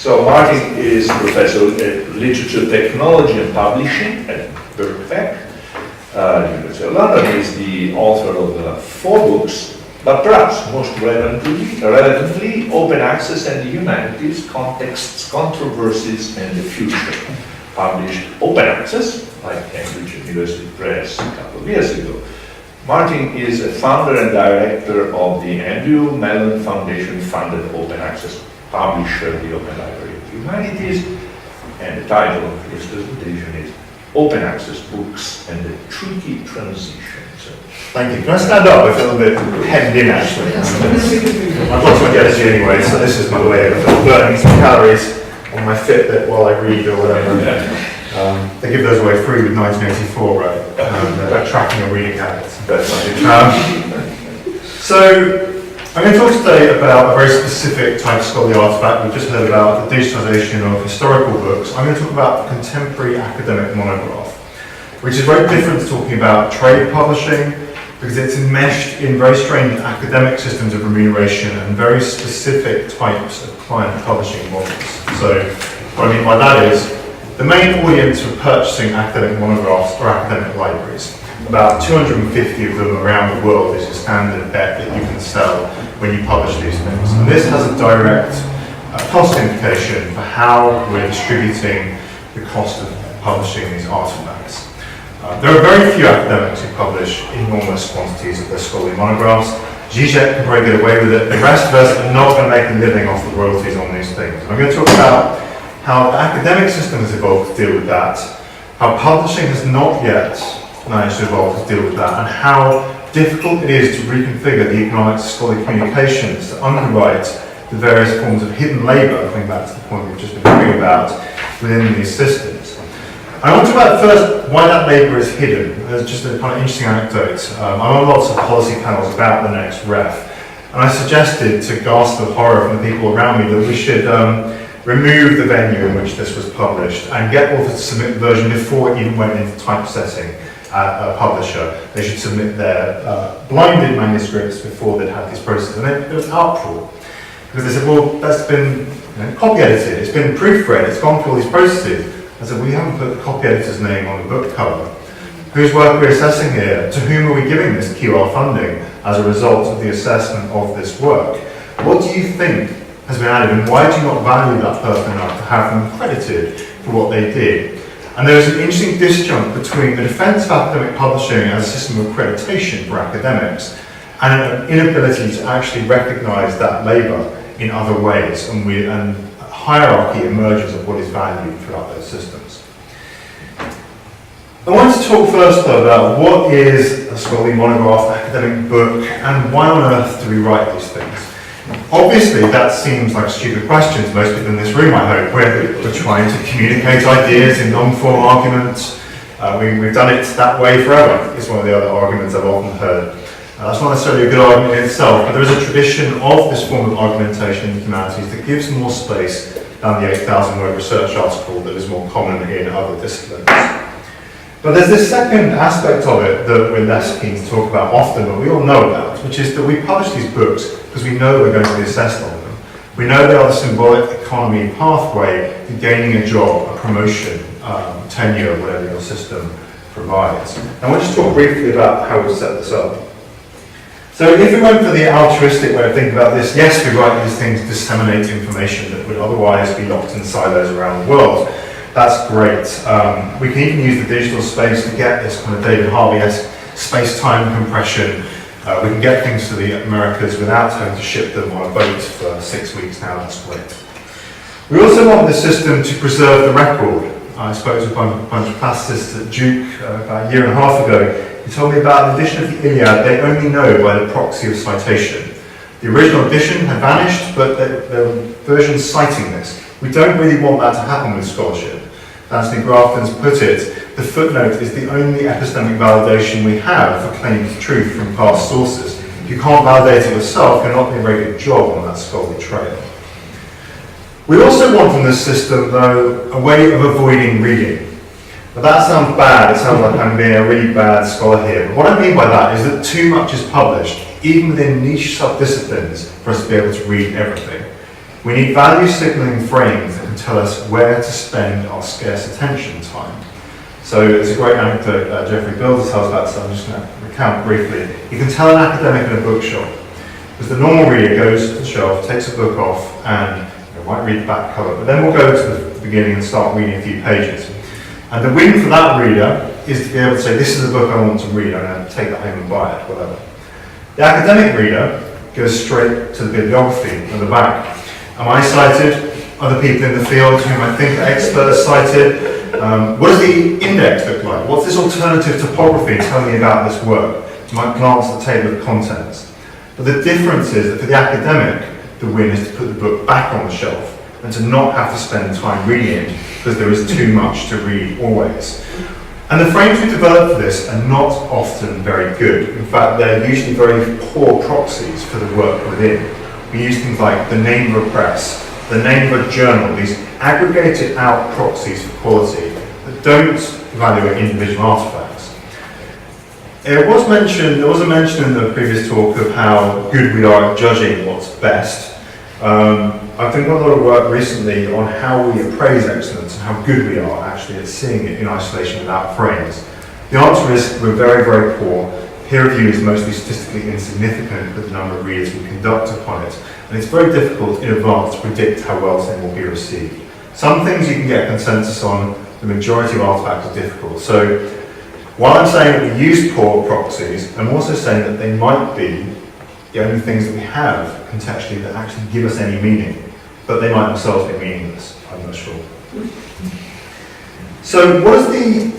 So Martin is Professor of Literature Technology and Publishing at Birkbeck, University of London. He is the author of 4 books, but perhaps most relevantly, Open Access and the Humanities, Contexts, Controversies and the Future, published Open Access by Cambridge University Press a couple of years ago. Martin is a founder and director of the Mellon-funded Open Access publisher, the Open Library of Humanities, and the title of his presentation is Open Access Books and the Tricky Transition. So, thank you. Can I stand up? I feel a bit hemmed in actually. I've got too much energy anyway, so this is my way of burning some calories on my Fitbit while I read or whatever. They give those away free with 1984, right? About tracking your reading habits. So, I'm going to talk today about a very specific type of scholarly artifact. We've just heard about the digitization of historical books. I'm going to talk about the contemporary academic monograph, which is very different to talking about trade publishing, because it's enmeshed in very strange academic systems of remuneration and very specific types of client publishing models. So, what I mean by that is, the main audience for purchasing academic monographs are academic libraries. About 250 of them around the world is your standard bet that you can sell when you publish these things. And this has a direct cost implication for how we're distributing the cost of publishing these artifacts. There are very few academics who publish enormous quantities of their scholarly monographs. Zizek can probably get away with it. The rest of us are not going to make a living off the royalties on these things. I'm going to talk about how the academic system has evolved to deal with that, how publishing has not yet managed to evolve to deal with that, and how difficult it is to reconfigure the economics of scholarly communications to underwrite the various forms of hidden labour, coming back to the point we've just been talking about, within these systems. I want to talk about first why that labour is hidden. There's just a kind of interesting anecdote. I'm on lots of policy panels about the next ref, and I suggested to gasp with horror from the people around me that we should remove the venue in which this was published and get authors to submit the version before it even went into typesetting at a publisher. They should submit their blinded manuscripts before they'd had these processes. And there was uproar, because they said, well, that's been copy edited, it's been proofread, it's gone through all these processes. I said, we haven't put the copy editor's name on the book cover. Whose work we're assessing here? To whom are we giving this QR funding as a result of the assessment of this work? What do you think has been added, and why do you not value that person enough to have them credited for what they did? And there is an interesting disjunct between the defence of academic publishing as a system of accreditation for academics and an inability to actually recognise that labour in other ways, and a hierarchy emerges of what is valued throughout those systems. I wanted to talk first though about what is a scholarly monograph, academic book, and why on earth do we write these things? Obviously, that seems like a stupid question to most people in this room, I hope. We're trying to communicate ideas in long-form arguments. We've done it that way forever, is one of the other arguments I've often heard. That's not necessarily a good argument in itself, but there is a tradition of this form of argumentation in humanities that gives more space than the 8,000-word research article that is more common in other disciplines. But there's this second aspect of it that we're less keen to talk about often, but we all know about, which is that we publish these books because we know we're going to be assessed on them. We know they are the symbolic economy pathway to gaining a job, a promotion, tenure, whatever your system provides. And I want to just talk briefly about how we set this up. So if we went for the altruistic way of thinking about this, yes, we write these things to disseminate information that would otherwise be locked in silos around the world. That's great. We can even use the digital space to get this kind of David Harvey-esque space-time compression. We can get things to the Americas without having to ship them on a boat for 6 weeks now. That's great. We also want the system to preserve the record. I spoke to a bunch of classicists at Duke about a year and a half ago. He told me about the edition of the Iliad they only know by the proxy of citation. The original edition had vanished, but there were versions citing this. We don't really want that to happen with scholarship. Anthony Grafton's put it, the footnote is the only epistemic validation we have for claims of truth from past sources. If you can't validate it yourself, you're not doing a very good job on that scholarly trail. We also want from this system, though, a way of avoiding reading. Now that sounds bad, it sounds like I'm being a really bad scholar here, but what I mean by that is that too much is published, even within niche sub-disciplines, for us to be able to read everything. We need value signalling frames that can tell us where to spend our scarce attention time. So there's a great anecdote that Jeffrey Builder tells about, so I'm just going to recount briefly. You can tell an academic in a bookshop, because the normal reader goes to the shelf, takes a book off, and might read the back cover, but then we'll go to the beginning and start reading a few pages. And the win for that reader is to be able to say, this is the book I want to read, I'm going to take that home and buy it, whatever. The academic reader goes straight to the bibliography at the back. Am I cited? Other people in the field whom I think are experts cited? What does the index look like? What's this alternative topography telling me about this work? You might glance at the table of contents. But the difference is that for the academic, the win is to put the book back on the shelf and to not have to spend time reading it because there is too much to read always. And the frames we develop for this are not often very good. In fact, they're usually very poor proxies for the work within. We use things like the name of a press, the name of a journal, these aggregated out proxies for quality that don't evaluate individual artifacts. There was a mention in the previous talk of how good we are at judging what's best. I've done a lot of work recently on how we appraise excellence and how good we are actually at seeing it in isolation without frames. The answer is we're very, very poor. Peer review is mostly statistically insignificant with the number of readers we conduct upon it, and it's very difficult in advance to predict how well something will be received. Some things you can get consensus on, the majority of artifacts are difficult. So while I'm saying that we use poor proxies, I'm also saying that they might be the only things that we have contextually that actually give us any meaning, but they might themselves be meaningless, I'm not sure. So what does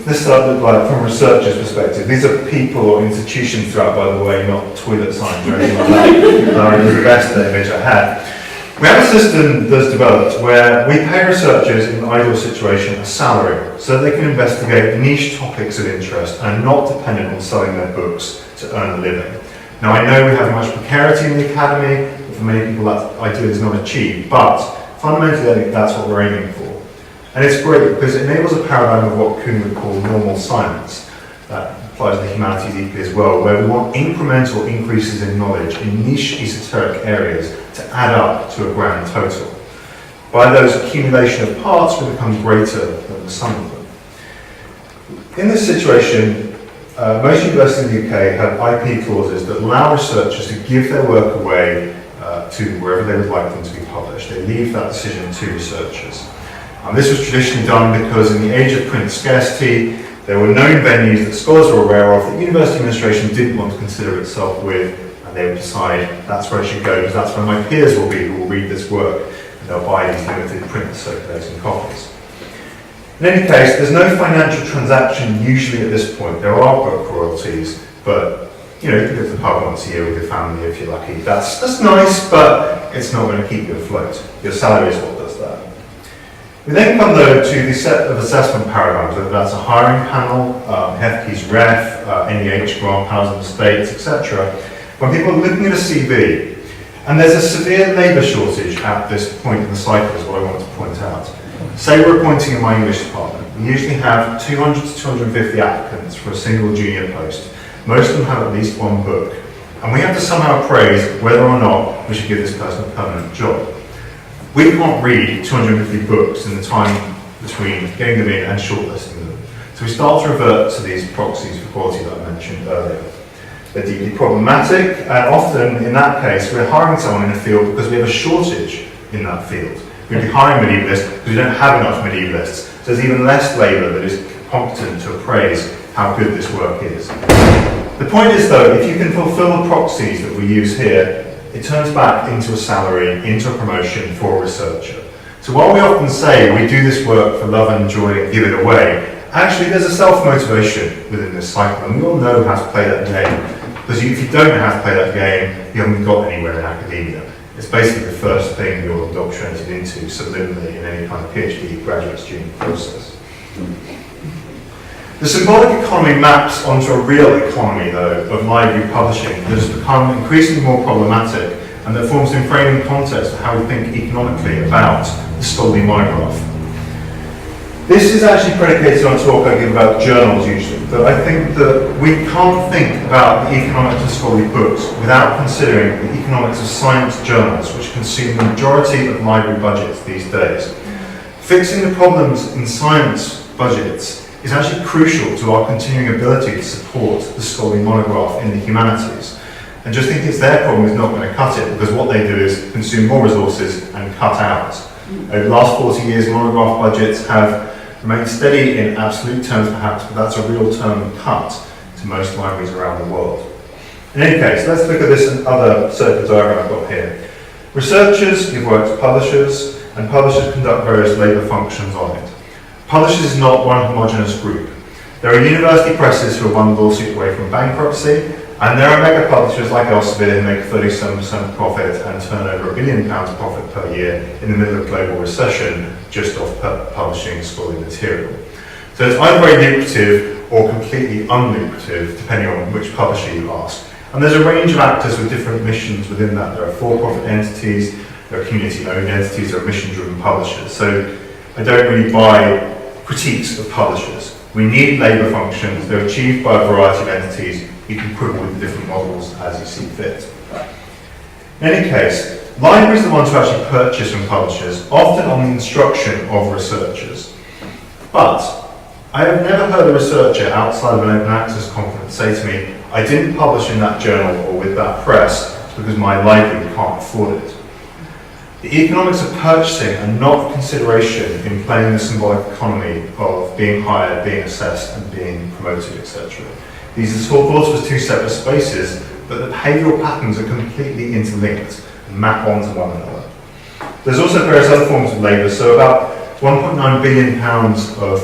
this look like from a researcher's perspective? These are people or institutions throughout, by the way, not toilet signs or anything like that. It was the best image I had. We have a system that's developed where we pay researchers in an ideal situation a salary so that they can investigate niche topics of interest and are not dependent on selling their books to earn a living. Now I know we have much precarity in the academy, and for many people that ideal is not achieved, but fundamentally I think that's what we're aiming for. And it's great because it enables a paradigm of what Kuhn would call normal science. That applies to the humanities equally as well, where we want incremental increases in knowledge in niche esoteric areas to add up to a grand total. By those accumulation of parts, we become greater than the sum of them. In this situation, most universities in the UK have IP clauses that allow researchers to give their work away to wherever they would like them to be published. They leave that decision to researchers. This was traditionally done because in the age of print scarcity, there were known venues that scholars were aware of that university administration didn't want to consider itself with, and they would decide that's where it should go because that's where my peers will be who will read this work, and they'll buy these limited print circulating copies. In any case, there's no financial transaction usually at this point. There are book royalties, but you can go to the pub once a year with your family if you're lucky. That's nice, but it's not going to keep you afloat. Your salary is what does that. We then come though to the set of assessment paradigms, whether that's a hiring panel, HEFKE's REF, NEH grant panels in the States, etc. When people are looking at a CV, and there's a severe labour shortage at this point in the cycle is what I want to point out. Say we're appointing in my English department. We usually have 200 to 250 applicants for a single junior post. Most of them have at least one book. And we have to somehow appraise whether or not we should give this person a permanent job. We can't read 250 books in the time between getting them in and shortlisting them. So we start to revert to these proxies for quality that I mentioned earlier. They're deeply problematic, and often in that case we're hiring someone in a field because we have a shortage in that field. We'd be hiring medievalists because we don't have enough medievalists. So there's even less labour that is competent to appraise how good this work is. The point is though, if you can fulfil the proxies that we use here, it turns back into a salary, into a promotion for a researcher. So while we often say we do this work for love and joy and give it away, actually there's a self-motivation within this cycle, and we all know how to play that game. Because if you don't know how to play that game, you haven't got anywhere in academia. It's basically the first thing you're indoctrinated into subliminally in any kind of PhD graduate student process. The symbolic economy maps onto a real economy, though, of library publishing that has become increasingly more problematic and that forms an framing context for how we think economically about the scholarly monograph. This is actually predicated on a talk I give about journals usually, but I think that we can't think about the economics of scholarly books without considering the economics of science journals, which consume the majority of library budgets these days. Fixing the problems in science budgets is actually crucial to our continuing ability to support the scholarly monograph in the humanities. And just thinking it's their problem is not going to cut it, because what they do is consume more resources and cut out. Over the last 40 years, monograph budgets have remained steady in absolute terms perhaps, but that's a real term cut to most libraries around the world. In any case, let's look at this other circular diagram I've got here. Researchers give work to publishers, and publishers conduct various labour functions on it. Publishers is not one homogeneous group. There are university presses who are one lawsuit away from bankruptcy, and there are mega publishers like Elsevier who make 37% profit and turn over £1 billion profit per year in the middle of global recession just off publishing scholarly material. So it's either very lucrative or completely unlucrative, depending on which publisher you ask. And there's a range of actors with different missions within that. There are for-profit entities, there are community-owned entities, there are mission-driven publishers. So I don't really buy critiques of publishers. We need labour functions. They're achieved by a variety of entities. You can quibble with the different models as you see fit. In any case, libraries are the ones who actually purchase from publishers, often on the instruction of researchers. But I have never heard a researcher outside of an open access conference say to me, I didn't publish in that journal or with that press because my library can't afford it. The economics of purchasing are not consideration in playing the symbolic economy of being hired, being assessed, and being promoted, etc. These are thought of as two separate spaces, but the behavioural patterns are completely interlinked and map onto one another. There's also various other forms of labour, so about £1.9 billion of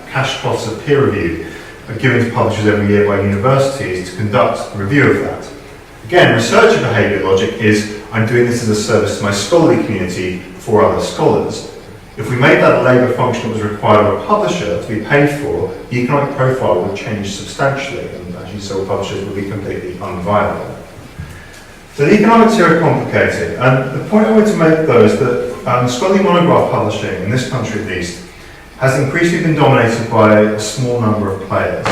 cash costs of peer review are given to publishers every year by universities to conduct a review of that. Again, researcher behaviour logic is, I'm doing this as a service to my scholarly community for other scholars. If we made that a labour function that was required of a publisher to be paid for, the economic profile would change substantially, and as you saw, publishers would be completely unviable. So the economics here are complicated, and the point I want to make though is that scholarly monograph publishing, in this country at least, has increasingly been dominated by a small number of players.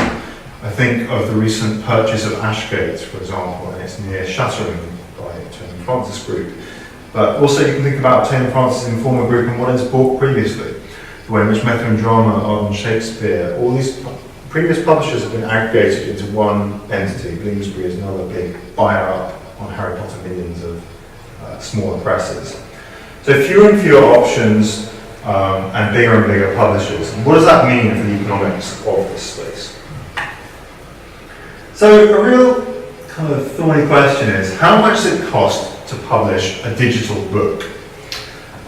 I think of the recent purchase of Ashgate, for example, and it's near Chatham by Tony Francis Group. But also you can think about Tony Francis' Informer Group and what it's bought previously. The way in which Method and Drama, Art and Shakespeare, all these previous publishers have been aggregated into one entity. Bloomsbury is another big buyer up on Harry Potter millions of smaller presses. So fewer and fewer options and bigger publishers. And what does that mean for the economics of this space? So a real kind of thorny question is, how much does it cost to publish a digital book?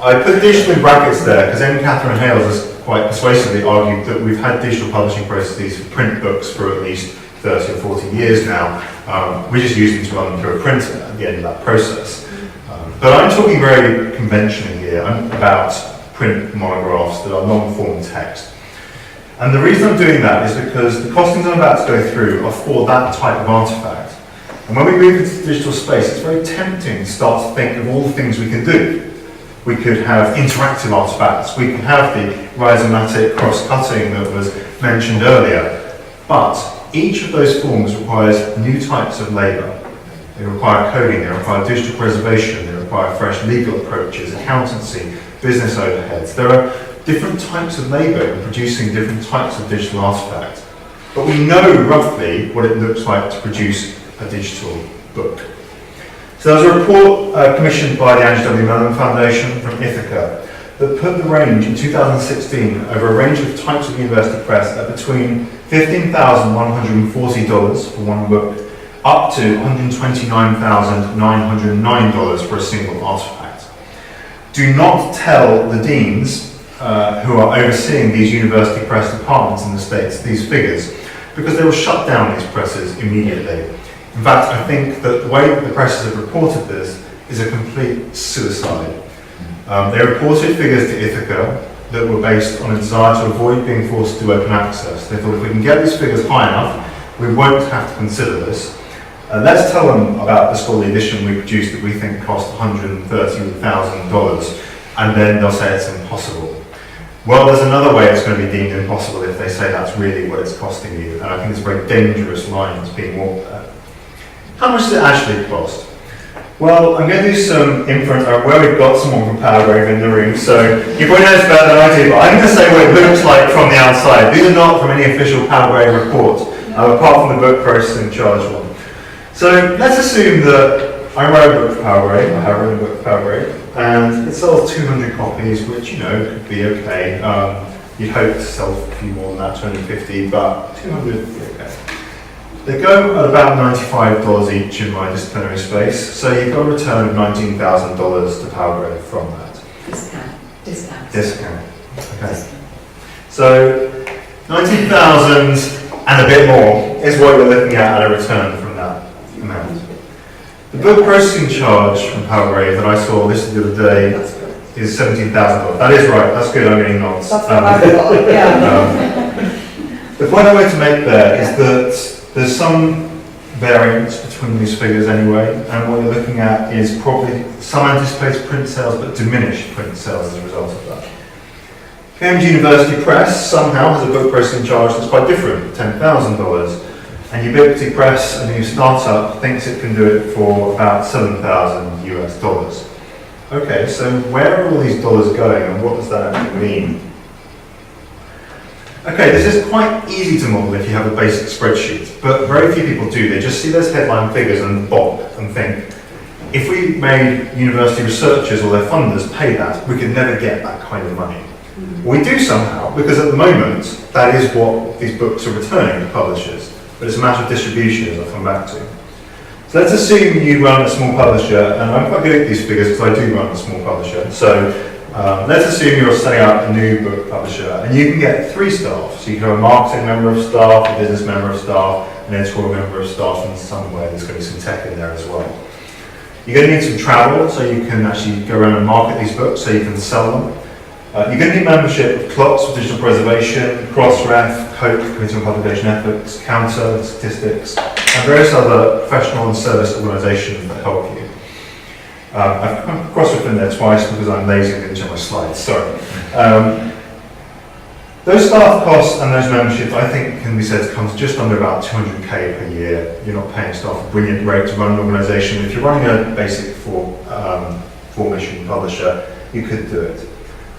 I put digital in brackets there because then Catherine Hales has quite persuasively argued that we've had digital publishing processes for print books for at least 30 or 40 years now. We just use them to run them through a printer at the end of that process. But I'm talking very conventionally here. I'm about print monographs that are long-form text. And the reason I'm doing that is because the costings I'm about to go through are for that type of artifact. And when we move into the digital space, it's very tempting to start to think of all the things we can do. We could have interactive artifacts, we could have the rhizomatic cross-cutting that was mentioned earlier, but each of those forms requires new types of labour. They require coding, they require digital preservation, they require fresh legal approaches, accountancy, business overheads. There are different types of labour in producing different types of digital artifacts. But we know roughly what it looks like to produce a digital book. So there's a report commissioned by the Andrew W. Mellon Foundation from Ithaca that put the range in 2016 over a range of types of university press at between $15,140 for one book up to $129,909 for a single artifact. Do not tell the deans who are overseeing these university press departments in the States these figures, because they will shut down these presses immediately. In fact, I think that the way that the presses have reported this is a complete suicide. They reported figures to Ithaca that were based on a desire to avoid being forced to do open access. They thought if we can get these figures high enough, we won't have to consider this. Let's tell them about the scholarly edition we produced that we think cost $130,000, and then they'll say it's impossible. Well, there's another way it's going to be deemed impossible if they say that's really what it's costing you, and I think it's a very dangerous line that's being walked there. How much does it actually cost? Well, I'm going to do some inference on where we've got someone from Powergrave in the room, so you probably know this better than I do, but I'm going to say what it looks like from the outside. These are not from any official Powergrave report, apart from the book processing charge one. So let's assume that I wrote a book for Powergrave, I have written a book for Powergrave, and it sells 200 copies, which, you know, could be okay. You'd hope to sell a few more than that, 250, but 200 would be okay. They go at about $95 each in my disciplinary space, so you've got a return of $19,000 to Powergrave from that. Discount. Okay. So 19,000 and a bit more is what you're looking at a return from that amount. The book processing charge from Powergrave that I saw listed the other day is $17,000. That is right. That's good. I'm getting nods. That's what I thought. Yeah. The point I wanted to make there is that there's some variance between these figures anyway, and what you're looking at is probably some anticipated print sales but diminished print sales as a result of that. Cambridge University Press somehow has a book processing charge that's quite different, $10,000, and Ubiquity Press, a new startup, thinks it can do it for about $7,000 US. Okay, so where are all these dollars going and what does that actually mean? Okay, this is quite easy to model if you have a basic spreadsheet, but very few people do. They just see those headline figures and bop and think, if we made university researchers or their funders pay that, we could never get that kind of money. Well, we do somehow, because at the moment, that is what these books are returning to publishers, but it's a matter of distribution, as I'll come back to. So let's assume you run a small publisher, and I'm quite good at these figures because I do run a small publisher. So let's assume you're setting up a new book publisher, and you can get 3 staff. So you can have a marketing member of staff, a business member of staff, an editorial member of staff, and somewhere there's going to be some tech in there as well. You're going to need some travel, so you can actually go around and market these books, so you can sell them. You're going to need membership of CLOTS for digital preservation, Crossref, COPE, Committee on Publication Ethics, Counter, Statistics, and various other professional and service organisations that help you. I've Crossref in there twice because I'm lazy and didn't check my slides, sorry. Those staff costs and those memberships, I think, can be said to come to just under about 200k per year. You're not paying staff a brilliant rate to run an organisation. If you're running a basic four-mission publisher, you could do it.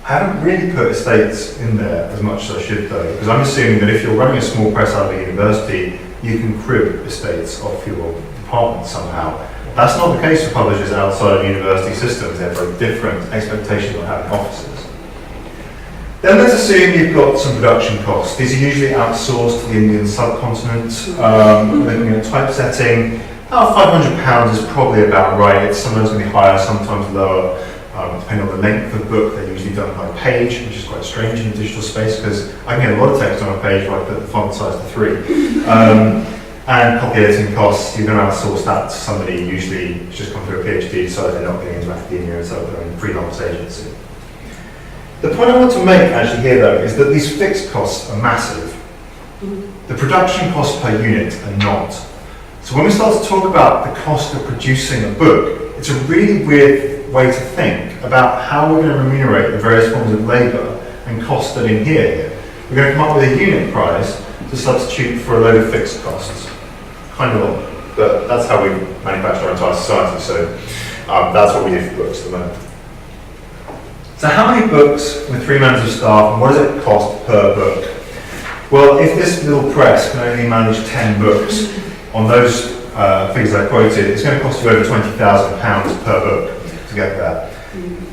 I haven't really put estates in there as much as I should though, because I'm assuming that if you're running a small press out of a university, you can crib estates off your department somehow. That's not the case for publishers outside of university systems. They have very different expectations on having offices. Then let's assume you've got some production costs. These are usually outsourced to the Indian subcontinent. Looking at typesetting, about £500 is probably about right. It's sometimes going to be higher, sometimes lower. Depending on the length of the book, they're usually done by page, which is quite strange in the digital space because I can get a lot of text on a page if I put the font size to 3. And copy editing costs, you're going to outsource that to somebody usually who's just come through a PhD, so they're not getting into academia and so they're in a freelance agency. The point I want to make actually here though is that these fixed costs are massive. The production costs per unit are not. So when we start to talk about the cost of producing a book, it's a really weird way to think about how we're going to remunerate the various forms of labour and costs that inhere here. We're going to come up with a unit price to substitute for a load of fixed costs. Kind of odd, but that's how we manufacture our entire society, so that's what we do for books at the moment. So how many books with 3 members of staff, and what does it cost per book? Well, if this little press can only manage 10 books, on those figures I quoted, it's going to cost you over £20,000 per book to get that.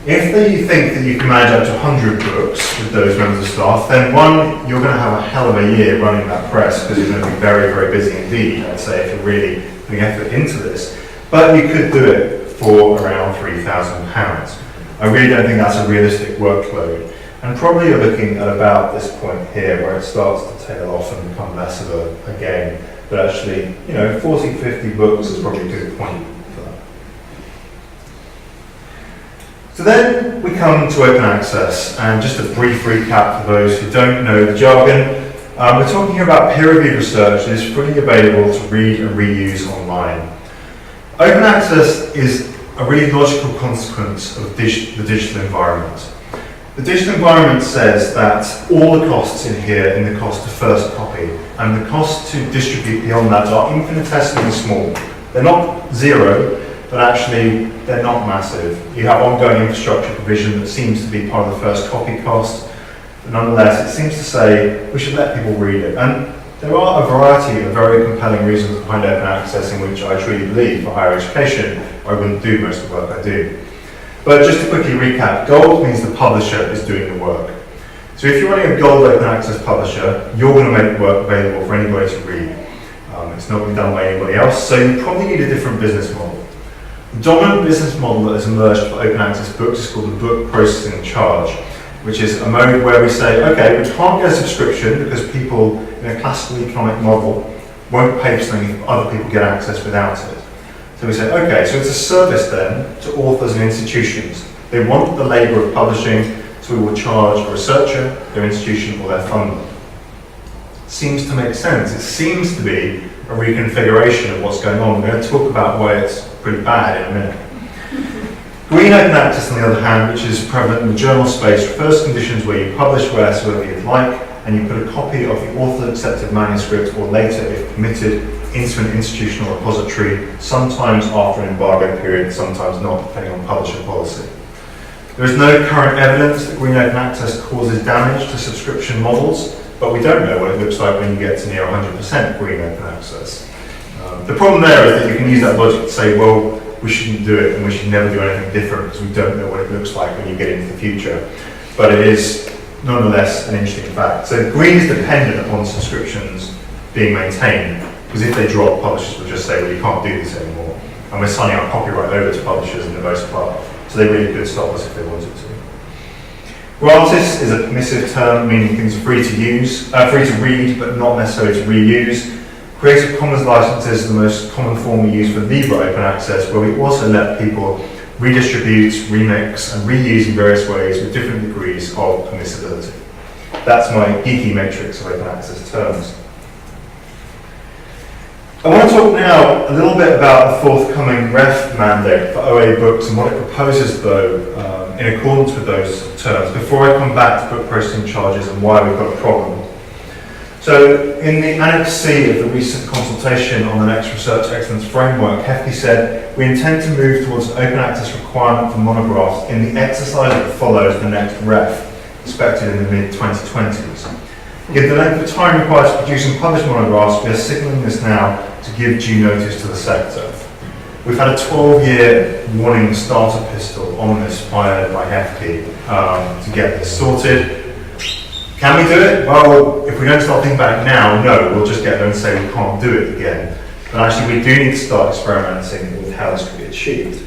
If you think that you can manage up to 100 books with those members of staff, then one, you're going to have a hell of a year running that press because you're going to be very, very busy indeed, I'd say, if you're really putting effort into this. But you could do it for around £3,000. I really don't think that's a realistic workload. And probably you're looking at about this point here where it starts to tail off and become less of a game. But actually, 40, 50 books is probably a good point for that. So then we come to open access, and just a brief recap for those who don't know the jargon. We're talking here about peer-reviewed research that is freely available to read and reuse online. Open access is a really logical consequence of the digital environment. The digital environment says that all the costs in here in the cost to first copy and the cost to distribute beyond that are infinitesimally small. They're not zero, but actually they're not massive. You have ongoing infrastructure provision that seems to be part of the first copy cost, but nonetheless it seems to say we should let people read it. And there are a variety of very compelling reasons behind open access in which I truly believe for higher education I wouldn't do most of the work I do. But just to quickly recap, gold means the publisher is doing the work. So if you're running a gold open access publisher, you're going to make the work available for anybody to read. It's not going to be done by anybody else, so you probably need a different business model. The dominant business model that has emerged for open access books is called the book processing charge, which is a mode where we say, okay, we can't get a subscription because people in a classical economic model won't pay for something if other people get access without it. So we say, okay, so it's a service then to authors and institutions. They want the labour of publishing, so we will charge a researcher, their institution, or their funder. Seems to make sense. It seems to be a reconfiguration of what's going on. We're going to talk about why it's pretty bad in a minute. Green open access, on the other hand, which is prevalent in the journal space, refers to conditions where you publish wheresoever you'd like, and you put a copy of the author-accepted manuscript, or later, if permitted, into an institutional repository, sometimes after an embargo period, sometimes not, depending on publisher policy. There is no current evidence that green open access causes damage to subscription models, but we don't know what it looks like when you get to near 100% green open access. The problem there is that you can use that logic to say, well, we shouldn't do it and we should never do anything different because we don't know what it looks like when you get into the future. But it is nonetheless an interesting fact. So green is dependent upon subscriptions being maintained, because if they drop, publishers will just say, well, you can't do this anymore. And we're signing our copyright over to publishers in the most part, so they really could stop us if they wanted to. Gratis is a permissive term, meaning things are free to use, free to read, but not necessarily to reuse. Creative Commons licenses are the most common form we use for Libra open access, where we also let people redistribute, remix, and reuse in various ways with different degrees of permissibility. That's my geeky matrix of open access terms. I want to talk now a little bit about the forthcoming REF mandate for OA books and what it proposes, though, in accordance with those terms, before I come back to book processing charges and why we've got a problem. So, in the Annex C of the recent consultation on the next Research Excellence Framework, HEFCE said, we intend to move towards an open access requirement for monographs in the exercise that follows the next REF, expected in the mid-2020s. Given the length of time required to produce and publish monographs, we are signalling this now to give due notice to the sector. We've had a 12-year warning starter pistol on this fired by HEFCE to get this sorted. Can we do it? Well, if we don't start thinking about it now, no, we'll just get there and say we can't do it again. But actually we do need to start experimenting with how this could be achieved.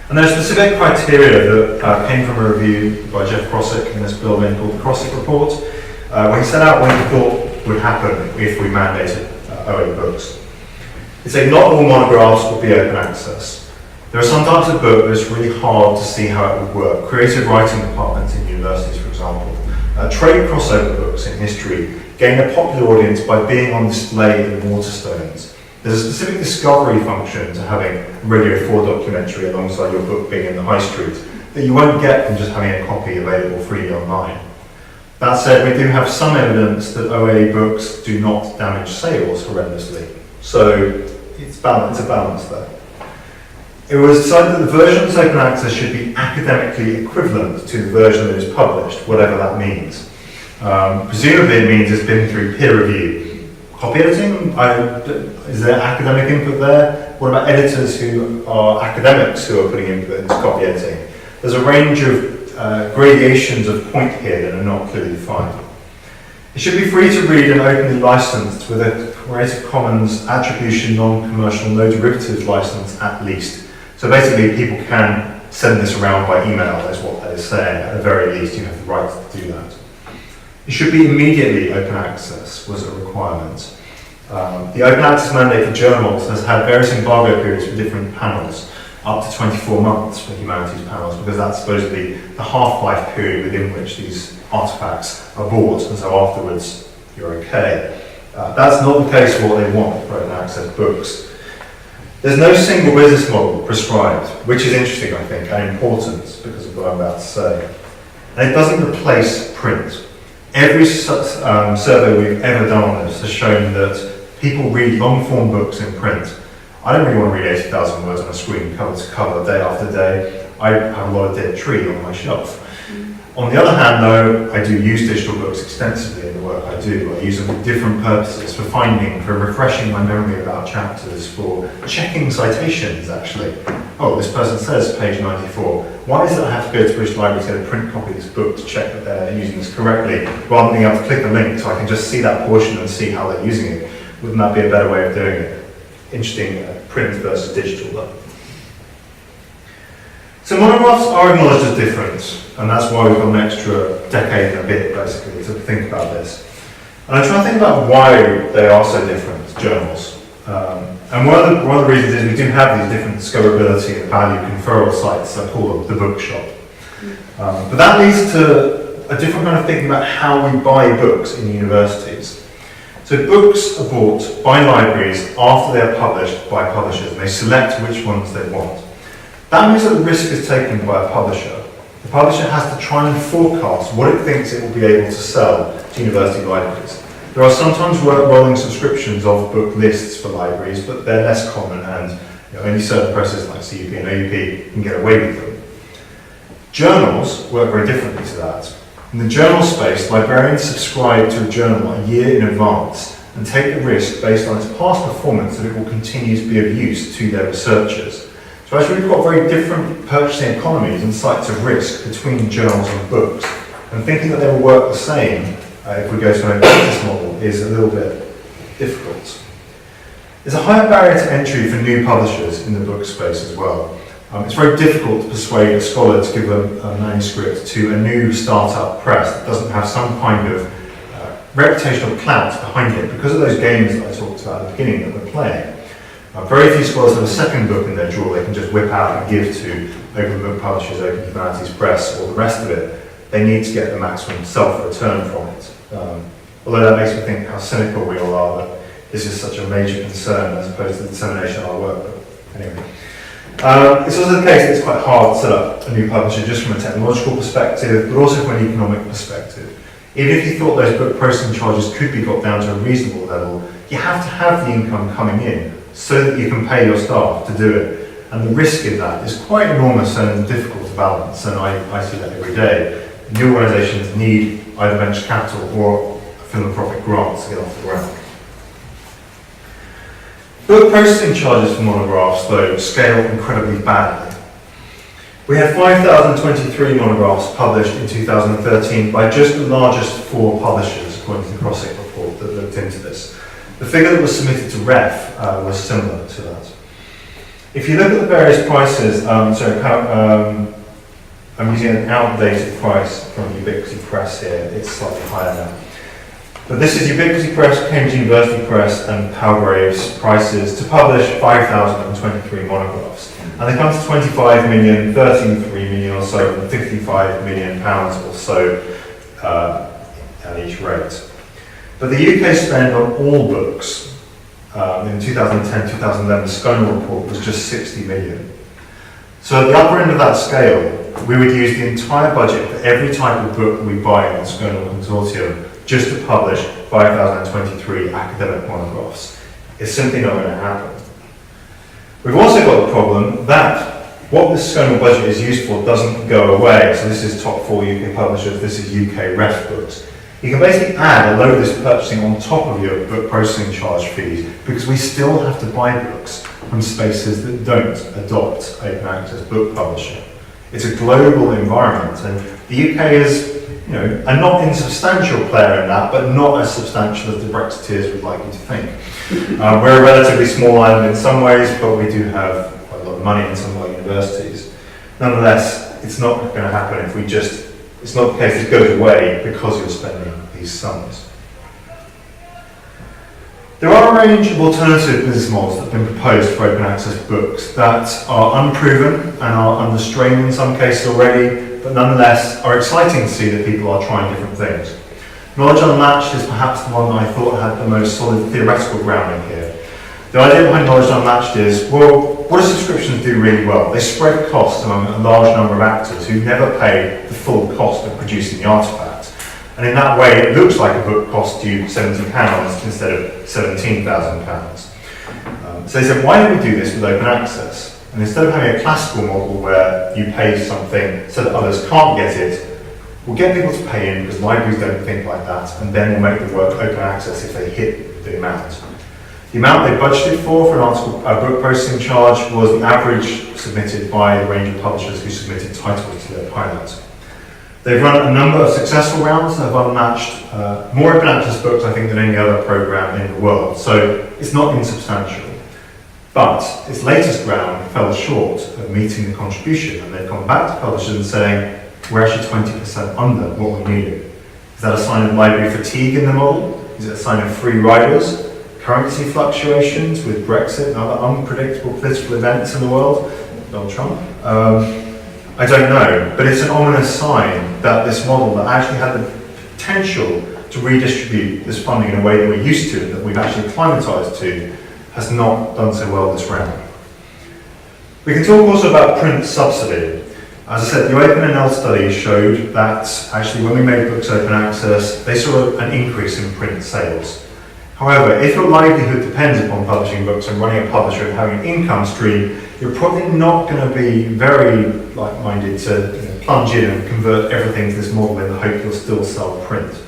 And there are specific criteria that came from a review by Jeff Crossick in this building called the Crossick Report, where he set out what he thought would happen if we mandated OA books. He said not all monographs would be open access. There are some types of book that it's really hard to see how it would work. Creative writing departments in universities, for example. Trade crossover books in history gain a popular audience by being on display in Waterstones. There's a specific discovery function to having a Radio 4 documentary alongside your book being in the high street that you won't get from just having a copy available freely online. That said, we do have some evidence that OA books do not damage sales horrendously. So it's a balance there. It was decided that the version that's open access should be academically equivalent to the version that is published, whatever that means. Presumably it means it's been through peer review. Copy editing? Is there academic input there? What about editors who are academics who are putting input into copy editing? There's a range of gradations of point here that are not clearly defined. It should be free to read and openly licensed with a Creative Commons attribution non-commercial no derivatives license at least. So basically people can send this around by email, is what that is saying. At the very least you have the right to do that. It should be immediately open access was a requirement. The open access mandate for journals has had various embargo periods for different panels, up to 24 months for humanities panels, because that's supposedly the half-life period within which these artifacts are bought, and so afterwards you're okay. That's not the case for what they want for open access books. There's no single business model prescribed, which is interesting, I think, and important because of what I'm about to say. And it doesn't replace print. Every survey we've ever done on this has shown that people read long-form books in print. I don't really want to read 80,000 words on a screen cover to cover, day after day. I have a lot of dead tree on my shelf. On the other hand, though, I do use digital books extensively in the work I do. I use them for different purposes, for finding, for refreshing my memory about chapters, for checking citations, actually. Oh, this person says page 94. Why is it I have to go to British Library to get a print copy of this book to check that they're using this correctly, rather than being able to click a link so I can just see that portion and see how they're using it? Wouldn't that be a better way of doing it? Interesting, print versus digital, though. So monographs are acknowledged as different, and that's why we've got an extra decade and a bit, basically, to think about this. And I try to think about why they are so different, journals. And one of the reasons is we do have these different discoverability and value conferral sites, I call them the bookshop. But that leads to a different kind of thinking about how we buy books in universities. So books are bought by libraries after they're published by publishers, and they select which ones they want. That means that the risk is taken by a publisher. The publisher has to try and forecast what it thinks it will be able to sell to university libraries. There are sometimes rolling subscriptions of book lists for libraries, but they're less common, and only certain presses like CUP and AUP can get away with them. Journals work very differently to that. In the journal space, librarians subscribe to a journal a year in advance and take the risk based on its past performance that it will continue to be of use to their researchers. So actually we've got very different purchasing economies and sites of risk between journals and books. And thinking that they will work the same if we go to an business model is a little bit difficult. There's a higher barrier to entry for new publishers in the book space as well. It's very difficult to persuade a scholar to give a manuscript to a new startup press that doesn't have some kind of reputational clout behind it because of those games that I talked about at the beginning that we're playing. Very few scholars have a second book in their drawer they can just whip out and give to Open Book Publishers, Open Humanities Press, or the rest of it. They need to get the maximum self-return from it. Although that makes me think how cynical we all are that this is such a major concern as opposed to the dissemination of our work. But anyway. It's also the case that it's quite hard to set up a new publisher just from a technological perspective, but also from an economic perspective. Even if you thought those book processing charges could be got down to a reasonable level, you have to have the income coming in so that you can pay your staff to do it. And the risk in that is quite enormous and difficult to balance, and I see that every day. New organisations need either venture capital or philanthropic grants to get off the ground. Book processing charges for monographs, though, scale incredibly badly. We had 5,023 monographs published in 2013 by just the largest 4 publishers, according to the Crossing report that looked into this. The figure that was submitted to REF was similar to that. If you look at the various prices, I'm using an outdated price from Ubiquity Press here, it's slightly higher now. But this is Ubiquity Press, Cambridge University Press, and Palgrave's prices to publish 5,023 monographs. And they come to 25 million, 33 million or so, and 55 million pounds or so at each rate. But the UK spend on all books in 2010-2011, the Sconal report was just 60 million. So at the upper end of that scale, we would use the entire budget for every type of book we buy in the Sconal consortium just to publish 5,023 academic monographs. It's simply not going to happen. We've also got the problem that what this Sconal budget is used for doesn't go away. So this is top 4 UK publishers, this is UK ref books. You can basically add a load of this purchasing on top of your book processing charge fees because we still have to buy books from spaces that don't adopt open access book publishing. It's a global environment, and the UK is a not insubstantial player in that, but not as substantial as the Brexiteers would like you to think. We're a relatively small island in some ways, but we do have quite a lot of money in some of our universities. Nonetheless, it's not going to happen if it's not the case it goes away because you're spending these sums. There are a range of alternative business models that have been proposed for open access books that are unproven and are under strain in some cases already, but nonetheless are exciting to see that people are trying different things. Knowledge Unmatched is perhaps the one that I thought had the most solid theoretical grounding here. The idea behind Knowledge Unmatched is, well, what do subscriptions do really well? They spread costs among a large number of actors who never pay the full cost of producing the artifact. And in that way, it looks like a book cost you £70 instead of £17,000. So they said, why don't we do this with open access? And instead of having a classical model where you pay something so that others can't get it, we'll get people to pay in because libraries don't think like that, and then we'll make the work open access if they hit the amount. The amount they budgeted for an article, book processing charge was the average submitted by the range of publishers who submitted titles to their pilot. They've run a number of successful rounds and have unmatched more open access books, I think, than any other program in the world. So it's not insubstantial. But its latest round fell short of meeting the contribution, and they've come back to publishers and saying, we're actually 20% under what we needed. Is that a sign of library fatigue in the model? Is it a sign of free riders? Currency fluctuations with Brexit and other unpredictable political events in the world? Donald Trump? I don't know, but it's an ominous sign that this model that actually had the potential to redistribute this funding in a way that we're used to, that we've actually acclimatized to, has not done so well this round. We can talk also about print subsidy. As I said, the OpenNL study showed that actually when we made books open access, they saw an increase in print sales. However, if your livelihood depends upon publishing books and running a publisher and having an income stream, you're probably not going to be very like-minded to plunge in and convert everything to this model in the hope you'll still sell print.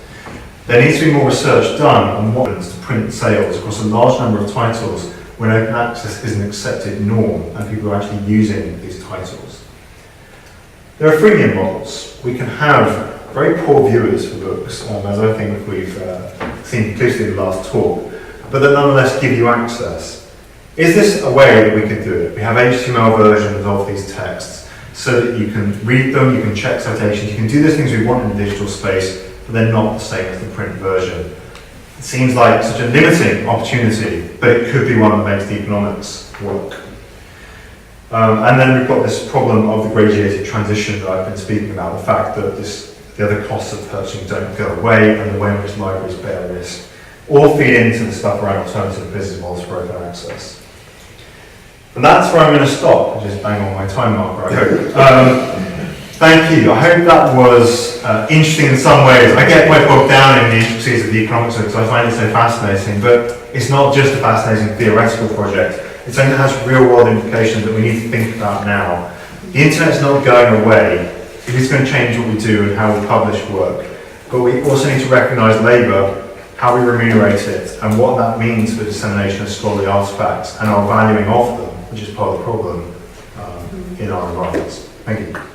There needs to be more research done on what happens to print sales across a large number of titles when open access is an accepted norm and people are actually using these titles. There are freemium models. We can have very poor viewers for books, as I think we've seen closely in the last talk, but that nonetheless give you access. Is this a way that we could do it? We have HTML versions of these texts so that you can read them, you can check citations, you can do the things we want in the digital space, but they're not the same as the print version. It seems like such a limiting opportunity, but it could be one that makes the economics work. And then we've got this problem of the gradated transition that I've been speaking about, the fact that the other costs of purchasing don't go away, and the way in which libraries bear risk, all feed into the stuff around alternative business models for open access. And that's where I'm going to stop, and just bang on my time marker, I hope. Thank you. I hope that was interesting in some ways. I get quite bogged down in the intricacies of the economics because I find it so fascinating, but it's not just a fascinating theoretical project. It's something that has real-world implications that we need to think about now. The internet's not going away. It is going to change what we do and how we publish work. But we also need to recognise labour, how we remunerate it, and what that means for dissemination of scholarly artefacts and our valuing of them, which is part of the problem in our environments. Thank you.